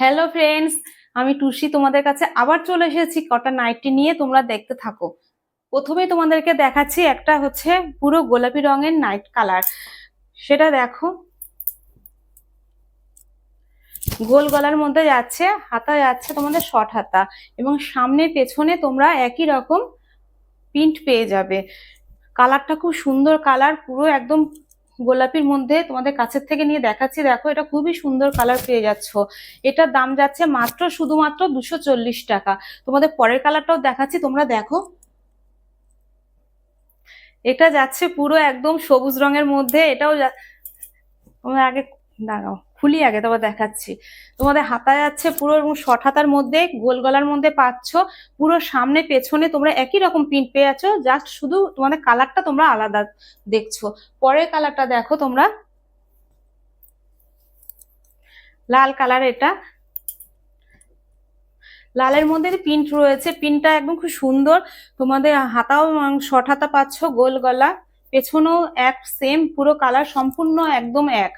Hello friends, আমি টুসি তোমাদের কাছে আবার চলে এসেছি কটা নাইটি নিয়ে। তোমরা দেখতে থাকো। প্রথমে তোমাদেরকে দেখাচ্ছি একটা হচ্ছে পুরো গোলাপি রঙের নাইট কালার। সেটা দেখো, গোল গলার মধ্যে যাচ্ছে, হাতা যাচ্ছে তোমাদের শর্ট হাতা, এবং সামনে পেছনে তোমরা একই রকম প্রিন্ট পেয়ে যাবে। কালারটা খুব সুন্দর কালার, পুরো একদম গোলাপির মধ্যে। তোমাদের কাছের থেকে নিয়ে দেখাচ্ছি, দেখো এটা খুবই সুন্দর কালার পেয়ে যাচ্ছ। এটার দাম যাচ্ছে মাত্র শুধুমাত্র 240 টাকা। তোমাদের পরের কালারটাও দেখাচ্ছি, তোমরা দেখো। এটা যাচ্ছে পুরো একদম সবুজ রঙের মধ্যে, এটাও তোমরা আগে দাঁড়াও, খুলি আগে তারপর দেখাচ্ছি। তোমাদের হাতা যাচ্ছে পুরো শর্ট হাতার মধ্যে, গোল গলার মধ্যে পাচ্ছ। পুরো সামনে পেছনে তোমরা একই রকম প্রিন্ট পেয়ে যাচ্ছ, জাস্ট শুধু তোমাদের কালারটা তোমরা আলাদা দেখছো। পরের কালারটা দেখো তোমরা, লাল কালার। এটা লালের মধ্যে প্রিন্ট রয়েছে, প্রিন্টটা একদম খুব সুন্দর। তোমাদের হাতাও শর্ট হাতা পাচ্ছ, গোল গলা, পেছনেও এক সেম, পুরো কালার সম্পূর্ণ একদম এক।